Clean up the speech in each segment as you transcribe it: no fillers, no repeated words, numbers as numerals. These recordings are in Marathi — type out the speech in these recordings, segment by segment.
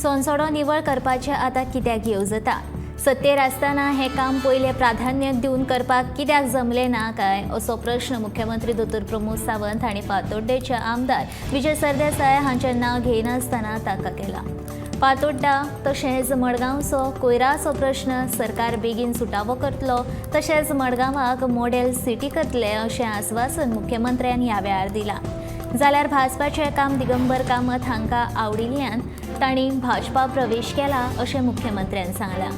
संसदो निवळ करपाचें आतां कित्याक येवजता? सत्तेर आसतना हें काम पयलें प्राधान्य दिवन करपाक कित्याक जमलें ना काय असो प्रश्न मुख्यमंत्री दोतोर प्रमोद सावंत हांणी फातोड्डेचे आमदार विजय सरदेसाय हांचें नांव घेयनासतना ताका केला. फातोड्डा तशेंच मडगांवचो कोयराचो प्रश्न सरकार बेगीन सुटावो करतलो, तशेंच मडगांवाक मॉडेल सिटी करतले अशें आस्वासन मुख्यमंत्र्यान ह्या वेळार दिलां. जाल्यार भाजपाचे काम दिगंबर कामत हांकां आवडिल्ल्यान तांणी भाजपा प्रवेश केला अशें मुख्यमंत्र्यान सांगलां.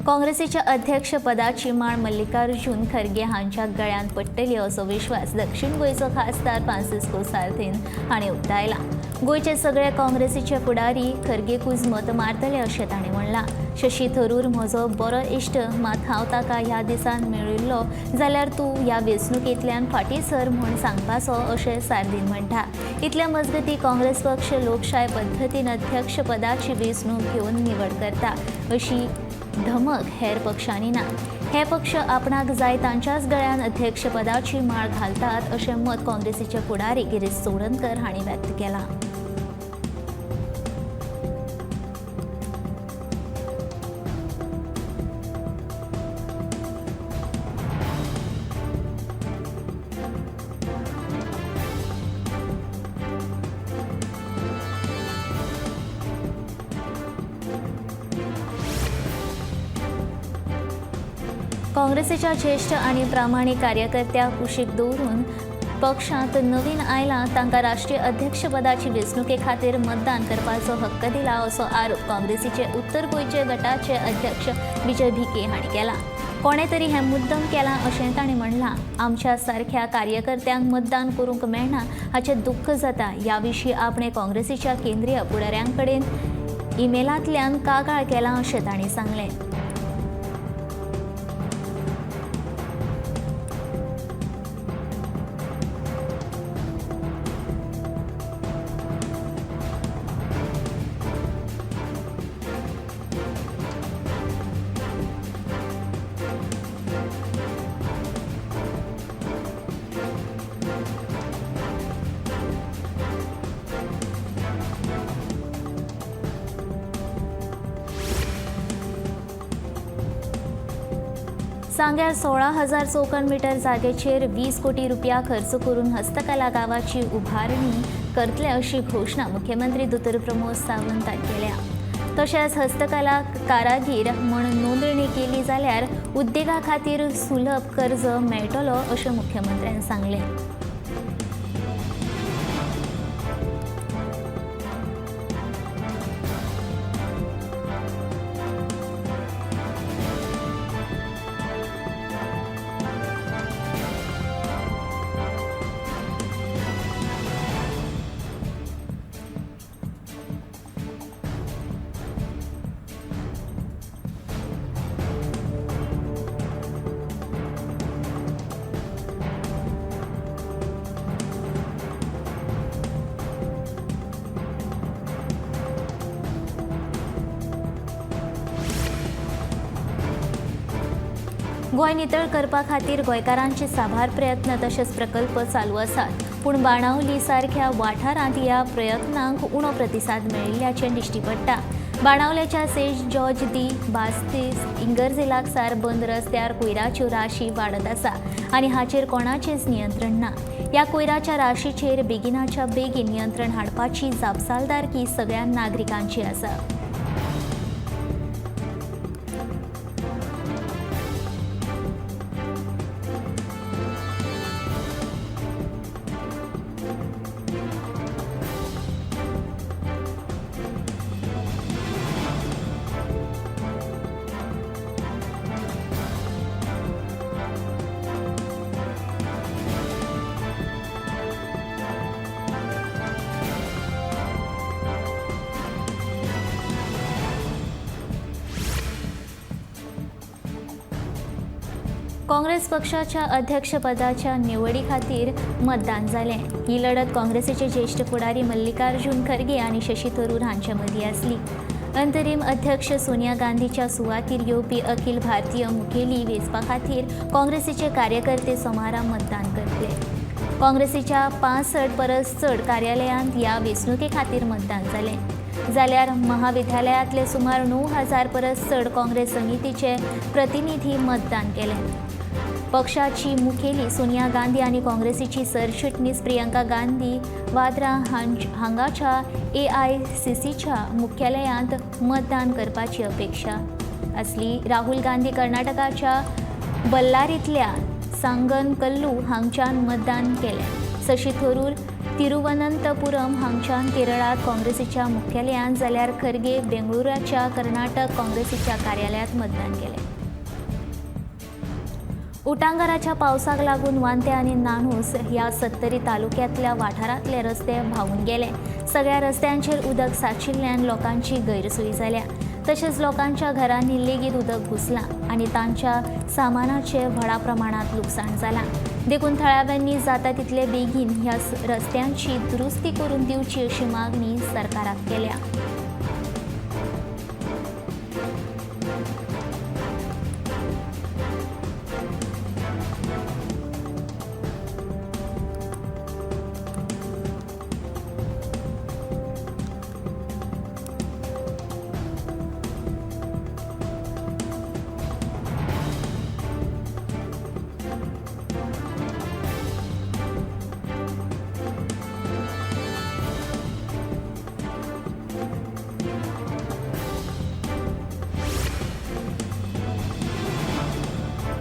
काँग्रेसीच्या अध्यक्षपदाची माळ मल्लिकार्जुन खरगे हांच्या गळ्यांत पडटली असो विश्वास दक्षिण गोंयचो खासदार फ्रांसिस्को सार्थीन हांणी उक्तायला. गोंयचे सगळे काँग्रेसीचे फुडारी खरगेकूच मत मारतले अशें तांणी म्हणलां. शशी थरूर म्हजो बरो इश्ट, मात हांव ताका ह्या दिसान मेळिल्लो जाल्यार तूं ह्या वेंचणुकेंतल्यान फाटीं सर म्हूण सांगपाचो अशें सार्थीन म्हणटा. इतल्या मजगतीं काँग्रेस पक्ष लोकशाय पद्दतीन अध्यक्षपदाची वेंचणूक घेवन निवड करता अशी धमक हेर पक्षांनी ना. हे पक्ष आपणाक जाय तांच्याच गळ्यान अध्यक्षपदाची माळ घालतात अशें मत काँग्रेसीचे फुडारी गिरीश चोडणकर हांणी व्यक्त केलां. काँग्रेसीच्या ज्येष्ठ आनी प्रामाणीक कार्यकर्त्याक कुशीक दवरून पक्षांत नवीन आयलां तांकां राष्ट्रीय अध्यक्षपदाची वेंचणुके खातीर मतदान करपाचो हक्क दिला असो आरोप काँग्रेसीचे उत्तर गोंयचे गटाचे अध्यक्ष विजय भिके हांणी केला. कोणे तरी हें मुद्दम केलां अशें तांणी म्हणलां. आमच्या सारख्या कार्यकर्त्यांक मतदान करूंक मेळना हाचें दुख्ख जाता. ह्या विशीं आपणे काँग्रेसीच्या केंद्रीय फुडाऱ्यां कडेन ईमेलांतल्यान कागाळ केला अशें तांणी सांगलें. सांग्यार 16,000 चौखण मीटर जागेचेर 20 कोटी रुपया खर्च करून हस्तकला गावाची उभारणी करतले अशी घोषणा मुख्यमंत्री दोतोर प्रमोद सावंत हांणी केल्या. तशेंच हस्तकला कारागीर म्हूण नोंदणी केली जाल्यार उद्देगा खातीर सुलभ कर्ज मेळटलो अशें मुख्यमंत्र्यान सांगलें. गोंय नितळ करपा खातीर गोंयकारांचे साबार प्रयत्न तशेंच प्रकल्प चालू आसात, पूण बाणावली सारख्या वाठारांत ह्या प्रयत्नांक उणो प्रतिसाद मेळिल्ल्याचें दिश्टी पडटा. बाणावलेच्या सेंट जॉर्ज दी बास्तीस इंगर्जे लागसार बंद रस्त्यार कोयराच्यो राशी वाडत आसा आनी हाचेर कोणाचेंच नियंत्रण ना. ह्या कोयराच्या राशीचेर बेगिनाच्या बेगीन नियंत्रण हाडपाची जापसालदारकी सगळ्या नागरिकांची आसा. काँग्रेस पक्षाच्या अध्यक्षपदाच्या निवडी खातीर मतदान जालें. ही लढत काँग्रेसीचे ज्येष्ठ फुडारी मल्लिकार्जुन खरगे आणि शशी थरूर हांचे मदीं आसली. अंतरीम अध्यक्ष सोनिया गांधीच्या सुवातेर येवपी अखिल भारतीय मुखेली वेंचपा खातीर काँग्रेसीचे कार्यकर्ते सोमारा मतदान करतले. काँग्रेसीच्या 65 परस चड कार्यालयांत ह्या वेंचणुके खातीर मतदान जालें. जाल्यार महाविद्यालयांतले सुमार 9,000 परस चड काँग्रेस समितीचे प्रतिनिधी मतदान केलें. पक्षाची मुखेली सोनिया गांधी आणि काँग्रेसीची सरचिटणीस प्रियंका गांधी वाद्रा हांगाच्या AICCच्या मुख्यालयांत मतदान करपाची अपेक्षा आसली. राहुल गांधी कर्नाटकाच्या बल्लारींतल्या सांगनकल्लू हांगच्यान मतदान केलें. शशी थरूर तिरुवनंतपुरम हांगच्यान केरळात काँग्रेसीच्या मुख्यालयांत जाल्यार खरगे बेंगळुराच्या कर्नाटक काँग्रेसीच्या कार्यालयांत मतदान केलें. उटंगाराच्या पावसाक लागून वांते आनी नानूस ह्या 70 तालुक्यांतल्या वाठारांतले रस्ते व्हांवून गेले. सगळ्या रस्त्यांचेर उदक साचिल्ल्यान लोकांची गैरसोय जाल्या. तशेंच लोकांच्या घरांनी लेगीत उदक घुसलां आनी तांच्या सामानाचें व्हडा प्रमाणांत लुकसाण जालां. देखून थळाव्यांनी जाता तितले बेगीन ह्या रस्त्यांची दुरुस्ती करून दिवची अशी मागणी सरकाराक केल्या.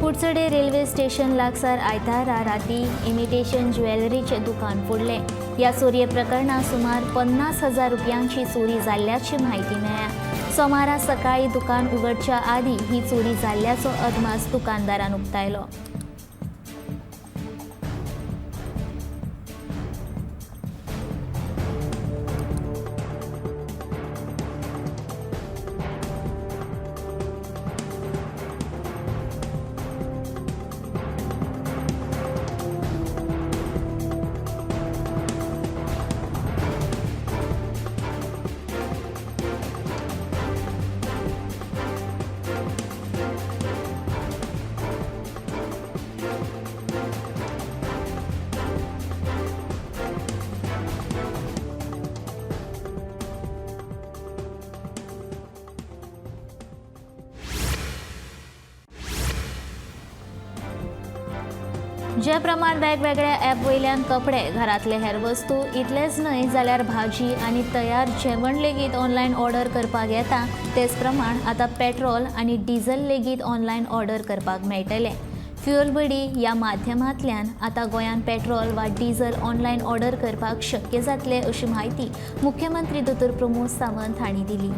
कुडचडे रेल्वे स्टेशन लागसार आयतारा राती इमिटेशन ज्वेलरीचे दुकान फोडलें. ह्या चोरये प्रकरणात सुमार 50,000 रुपयांची चोरी जाल्ल्याची म्हायती मेळ्ळ्या. सोमारा सकाळी दुकान उगडच्या आदीं ही चोरी जाल्ल्याचो अदमास दुकानदारान उक्तायलो. जे प्रमाण वेगवेगळ्या ॲप वयल्यान कपडे घरातले हेर वस्तू इतलेच न्हय जाल्यार भाजी आनी तयार जेवण लेगीत ऑनलायन ऑर्डर करपाक येता तेच प्रमाण आतां पेट्रोल आनी डिझल लेगीत ऑनलायन ऑर्डर करपाक मेळटलें. फ्युअल बडी ह्या माध्यमांतल्यान आतां गोंयांत पेट्रोल वा डिझल ऑनलायन ऑर्डर करपाक शक्य जातलें अशी म्हायती मुख्यमंत्री दोतोर प्रमोद सावंत हांणी दिली.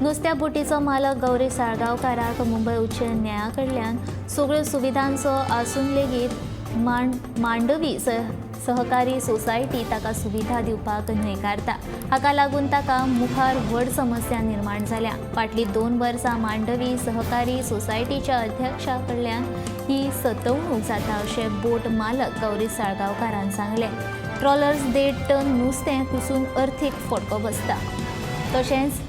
नुस्त्या बोटीचो मालक गौरी साळगांवकाराक मुंबय उच्च न्यायालया कडल्यान सगळ्यो सुविधांचो आसून लेगीत मांडवी सहकारी सोसायटी ताका सुविधा दिवपाक न्हयकारता. हाका लागून ताका मुखार व्हड समस्या निर्माण जाल्या. फाटलीं 2 वर्सां मांडवी सहकारी सोसायटीच्या अध्यक्षा कडल्यान ही सतवणूक जाता अशें बोट मालक गौरी साळगांवकारान सांगलें. ट्रॉलर्स 1.5 टन नुस्तें कुसून अर्थीक फटको बसता. तशेंच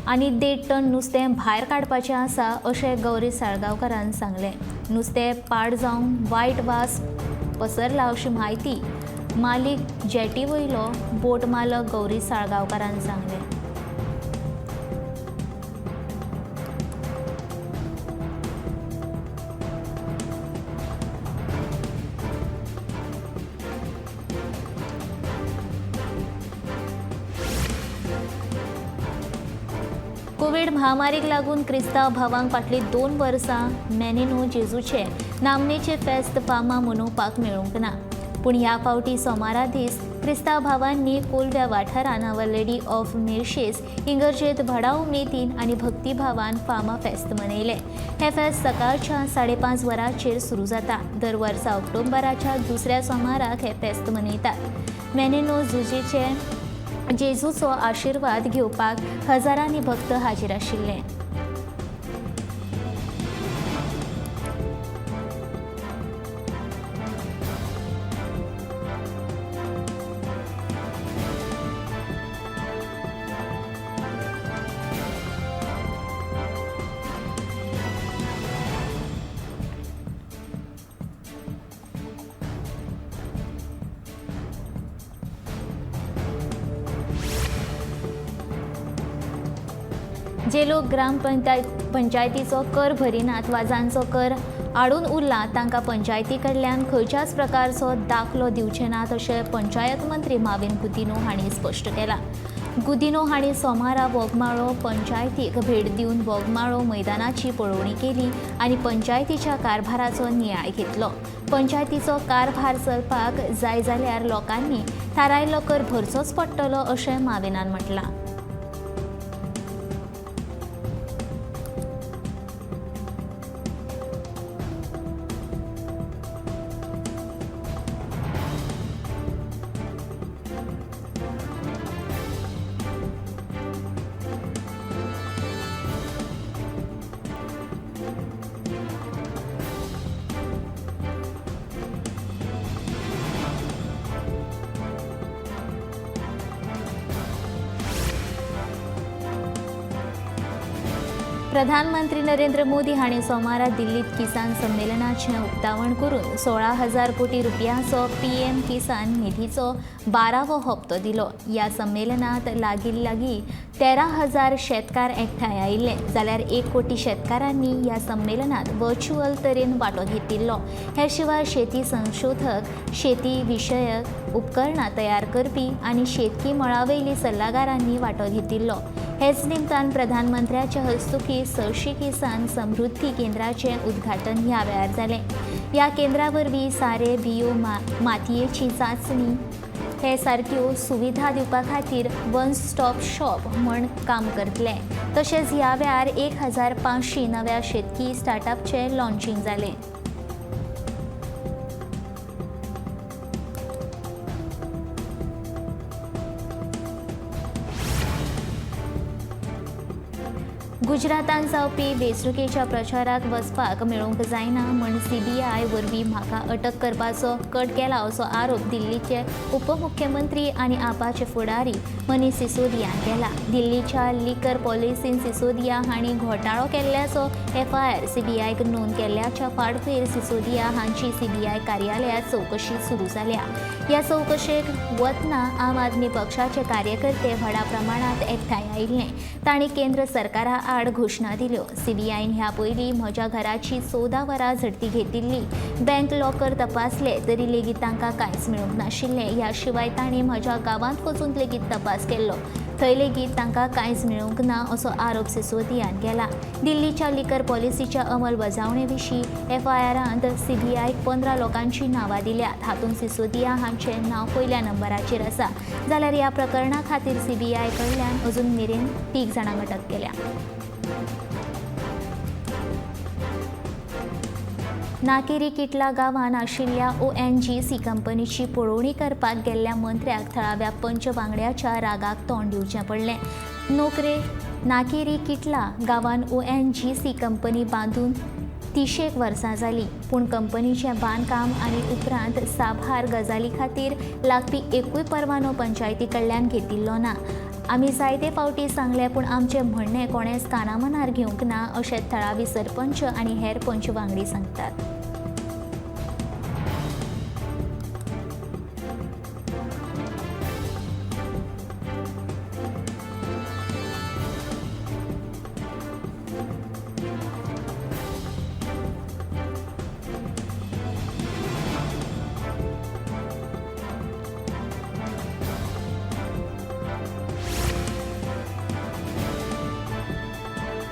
आनी 1.5 टन नुस्तें भायर काडपाचें आसा अशें गौरी साळगांवकारान सांगलें. नुस्तें पाड जावन वायट वास पसरला अशी म्हायती मालीक जेटी वयलो बोट मालक गौरी साळगांवकारान सांगलें. कोविड महामारीक लागून क्रिस्तांव भावांक फाटलीं 2 वर्सां मेनिनो जेजूचे नामनेचे फेस्त फार्मां मनोवपाक मेळूंक ना. पूण ह्या फावटी सोमारा दीस क्रिस्तांव भावांनी कोलव्या वाठारान आवर लेडी ऑफ मेर्शेस इगर्जेंत व्हडा उमेदीन आनी भक्तिभावान फार्मा फेस्त मनयले. हे फेस्त सकाळच्या 5:30 वरांचेर सुरू जाता. दर वर्सा ऑक्टोबराच्या दुसऱ्या सोमाराक हे फेस्त मनयतात. मेनिनो जेजूचो आशिर्वाद घेवपाक हजारांनी भक्त हाजीर आशिल्ले. जे लोक पंचायतीचो कर भरिनात वा जांचो कर आडून उरला तांकां पंचायती कडल्यान खंयच्याच प्रकारचो दाखलो दिवचे नात अशें पंचायत मंत्री माविन गुदिनो हांणी स्पश्ट केलां. गुदिनो हांणी सोमारा बोगमाळो पंचायतीक भेट दिवन बोगमाळो मैदानाची पळोवणी केली आनी पंचायतीच्या कारभाराचो नियाळ घेतलो. पंचायतीचो कारभार चलपाक जाय जाल्यार लोकांनी थारायल्लो कर भरचोच पडटलो अशें माविनान म्हटलां. प्रधानमंत्री नरेंद्र मोदी हांणी सोमारा दिल्लीत किसान संमेलनाचें उक्तावण करून 16,000 कोटी रुपयांचो PM किसान निधीचो 12वो हप्तो दिलो. ह्या संमेलनात लागीं 13,000 शेतकार एकठांय आयिल्ले जाल्यार 1 कोटी शेतकारांनी ह्या संमेलनात व्हर्च्युअल तरेन वांटो घेतिल्लो. हे शिवाय शेती संशोधक, शेती विशयक उपकरणां तयार करपी आनी शेतकी मळावयली सल्लागारांनी वांटो घेतिल्लो. हेच निमतान प्रधानमंत्र्याच्या हस्तुकीं 600 किसान समृद्धी केंद्राचें उद्घाटन ह्या वेळार जालें. ह्या केंद्रा वरवीं सारे बियो मातयेची चांचणी हे सारक्यो सुविधा दिवपा खातीर वन स्टॉप शॉप म्हूण काम करतले. तशेंच ह्या वेळार 1500 नव्या शेतकी स्टार्टअपचें लॉन्चिंग जालें. गुजरातांत जावपी वेंचणुकेच्या प्रचाराक वचपाक मेळूंक जायना म्हूण CBI वरवीं म्हाका अटक करपाचो कट केला असो आरोप दिल्लीचे उपमुख्यमंत्री आनी आपाचे फुडारी मनीष सिसोदियान केला. दिल्लीच्या लिकर पॉलिसीन सिसोदिया हांणी घोटाळो केल्ल्याचो FIR CBIक नोंद केल्ल्याच्या फाटभुंयेर सिसोदिया हांची CBI कार्यालयांत चवकशी सुरू जाल्या. ह्या चवकशेक वतना आम आदमी पक्षाचे कार्यकर्ते व्हडा प्रमाणांत एकठांय आयिल्ले. तांणी केंद्र सरकारा आड घोशणा दिल्यो. CBIन ह्या पयलीं म्हज्या घराची 14 वरां झडती घेतिल्ली. बँक लॉकर तपासले तरी लेगीत तांकां कांयच मेळूंक नाशिल्लें. ह्या शिवाय तांणी म्हज्या गांवांत वचून लेगीत तपास केल्लो. थंय लेगीत तांकां कांयच मेळूंक ना असो आरोप सिसोदियान केला. दिल्लीच्या लिकर पॉलिसीच्या अंमलबजावणे विशीं FIRांत CBIक 15 लोकांची नांवां दिल्यात. हातूंत सिसोदिया हांचें नांव पयल्या नंबराचेर आसा. जाल्यार ह्या प्रकरणा खातीर CBI कडल्यान अजून मेरेन 3 जाणांक अटक केल्या. नाकेरी किटला गांवांत आशिल्ल्या ONGC कंपनीची पळोवणी करपाक गेल्ल्या मंत्र्याक थळाव्या पंच वांगड्याच्या रागाक तोंड दिवचें पडलें. नाकेरी किटला गांवांत ONGC कंपनी बांदून 30 वर्सां जालीं, पूण कंपनीचें बांदकाम आनी उपरांत साबार गजाली खातीर लागपी एकूय परवानो पंचायती कडल्यान घेतिल्लो ना. आमी जायते फावटी सांगलें पूण आमचें म्हणणें कोणेच कानामनार घेवंक ना अशें थळावी सरपंच आनी हेर पंच वांगडी सांगतात.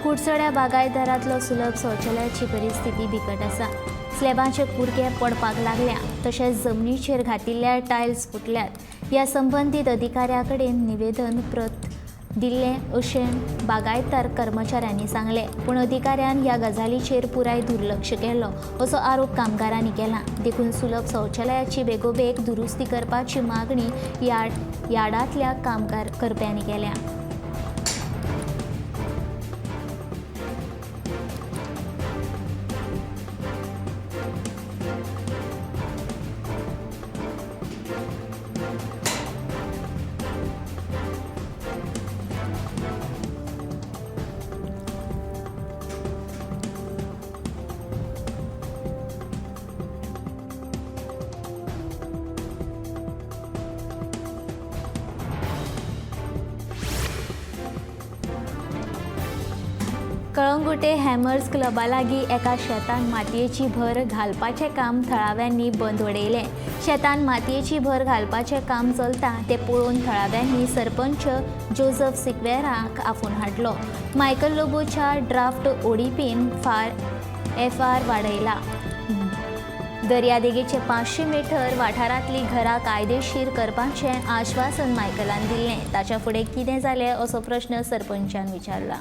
कुडचड्या बागायतदारांतलो सुलभ शौचालयाची परिस्थिती बिकट आसा. स्लॅबांचे कुडके पडपाक लागल्या, तशेंच जमनीचेर घातिल्ल्या टायल्स फुटल्यात. ह्या संबंदीत अधिकाऱ्या कडेन निवेदन प्रत दिल्लें अशें बागायतदार कर्मचाऱ्यांनी सांगलें. पूण अधिकाऱ्यान ह्या गजालीचेर पुराय दुर्लक्ष केलो असो आरोप कामगारांनी केला. देखून सुलभ शौचालयाची बेगोबेग दुरुस्ती करपाची मागणी यार्डांतल्या कामगार करप्यांनी केल्या. कळंगुटे हॅमर्स क्लबा लागीं एका शेतान मातयेची भर घालपाचें काम थळाव्यांनी बंद उडयलें. शेतान मातयेची भर घालपाचें काम चलता तें पळोवन थळाव्यांनी सरपंच जोझफ सिक्वेराक आफून हाडलो. मायकल लोबोच्या ड्राफ्ट ओडीपीन FR वाडयला. दर्यादेगेचे 500 मीटर वाठारांतली घरां कायदेशीर करपाचें आश्वासन मायकलान दिल्लें. ताच्या फुडें कितें जालें असो प्रश्न सरपंचान विचारला.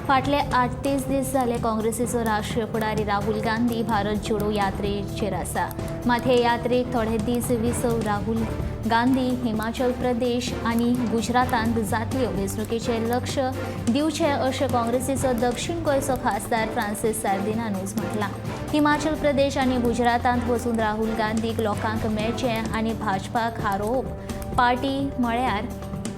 फाटले 38 दीस जाले काँग्रेसीचो राष्ट्रीय फुडारी राहुल गांधी भारत जोडो यात्रेचेर आसा. मात हे यात्रेक थोडे दीस विसव राहुल गांधी हिमाचल प्रदेश आनी गुजरातांत जातल्यो वेंचणुकेचेर लक्ष दिवचें अशें काँग्रेसीचो दक्षिण गोंयचो खासदार फ्रांसीस सार्दिनानूच म्हटलां. हिमाचल प्रदेश आनी गुजरातांत वचून राहुल गांधीक लोकांक मेळचें आनी भाजपाक हारोवप पार्टी म्हळ्यार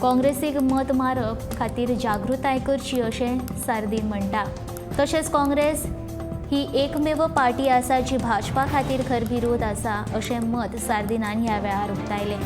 काँग्रेसीक मत मारप खातीर जागृताय करची अशें सार्दीन म्हणटा. तशेंच काँग्रेस ही एकमेव पार्टी आसा जी भाजपा खातीर खरविरोध आसा अशें मत सार्दिनान ह्या वेळार उक्तायलें.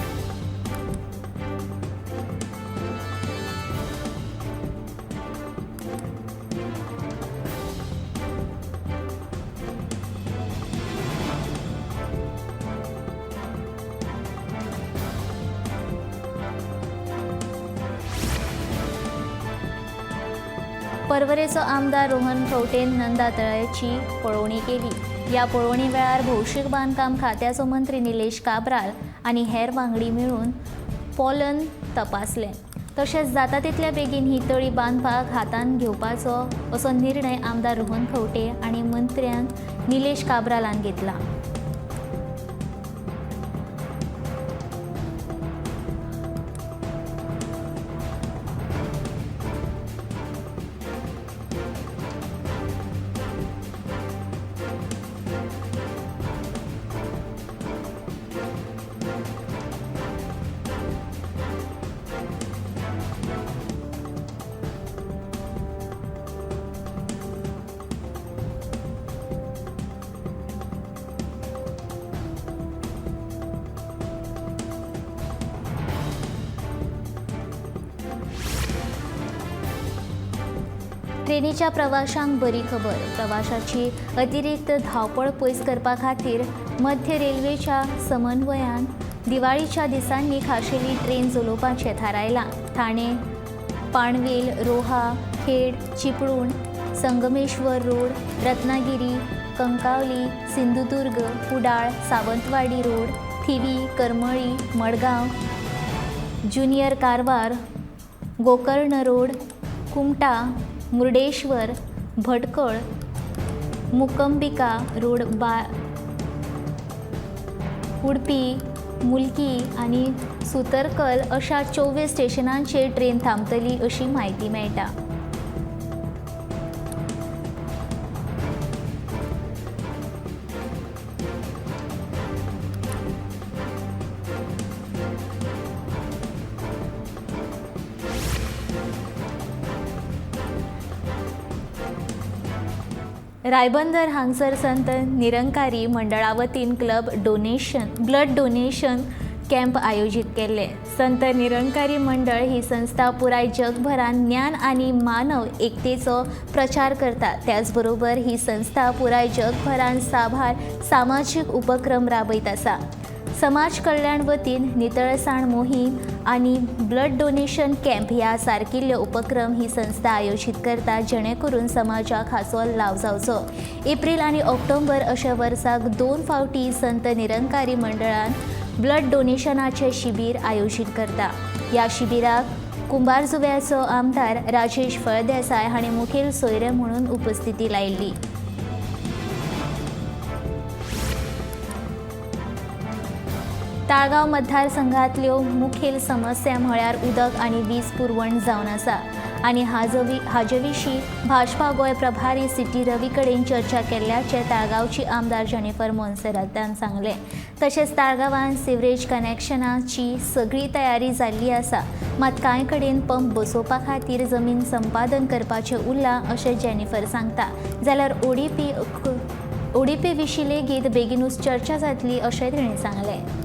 पर्वरेचो आमदार रोहन खंवटेन नंदा तळ्याची पळोवणी केली. ह्या पळोवणी वेळार भौशीक बांदकाम खात्याचो मंत्री निलेश काब्राल आनी हेर वांगडी मेळून पोलन तपासलें. तशेंच जाता तितल्या बेगीन ही तळी बांदपाक हातान घेवपाचो असो निर्णय आमदार रोहन खंवटे आनी मंत्र्यान निलेश काब्रालान घेतला. ट्रेनीच्या प्रवाशांक बरी खबर. प्रवाशाची अतिरिक्त धांवपळ पयस करपा खातीर मध्य रेल्वेच्या समन्वयान दिवाळीच्या दिसांनी खाशेली ट्रेन चलोवपाचें थारायलां. Thane, Panvel, Roha, Khed, Chiplun, Sangameshwar road, Ratnagiri, Kankavli, Sindhudurg, Kudal, Sawantwadi road, Thivim, Karmali, Madgaon, junior Karwar, Gokarna road, Kumta, Murdeshwar, Bhatkal, Mookambika road, Udupi, Mulki आनी सुतरकल अशा 24 स्टेशनांचेर ट्रेन थांबतली अशी म्हायती मेळटा. रायबंदर हांगसर संत निरंकारी मंडळा वतीन ब्लड डोनेशन कॅम्प आयोजित केले। संत निरंकारी मंडळ ही संस्था पुराय जगभरात ज्ञान आणि मानव एकतेचो प्रचार करता। त्याचबरोबर ही संस्था पुराय जगभरात साबार सामाजिक उपक्रम राबयत आसा। समाज कल्याण वतीन नितळसाण मोहीम आणि ब्लड डोनेशन कॅम्प ह्या सारकिल्ले उपक्रम ही संस्था आयोजित करता, जेणे करून समाजाक हाचो लाव जावचो। एप्रिल आणि ऑक्टोबर अशा वर्साक 2 फावटी संत निरंकारी मंडळान ब्लड डोनेशनाचे शिबीर आयोजित करता। या शिबिराक कुंभारजुव्याचो आमदार राजेश फळदेसाय हांणी मुखेल सोयरे म्हणून उपस्थिती लायिल्ली। ताळगांव मतदारसंघातल्यो मुखेल समस्या म्हळ्यार उदक आणि वीज पुरवण जावन आसा आणि हाजे विशीं भाजपा गोय प्रभारी सिटी रवी कडेन चर्चा केल्ल्याचे ताळगांवची आमदार जेनिफर मोन्सेरातान सांगले। तशेंच ताळगांवान सिवरेज कनेक्शनाची सगळी तयारी जाल्ली आसा, मात कांय कडेन पंप बसोवपा खातीर जमीन संपादन करपाचें उरलां अशें जेनिफर सांगता। जाल्यार ओडीपी विशीं लेगीत बेगीनूच चर्चा जातली अशें तिणें सांगलें।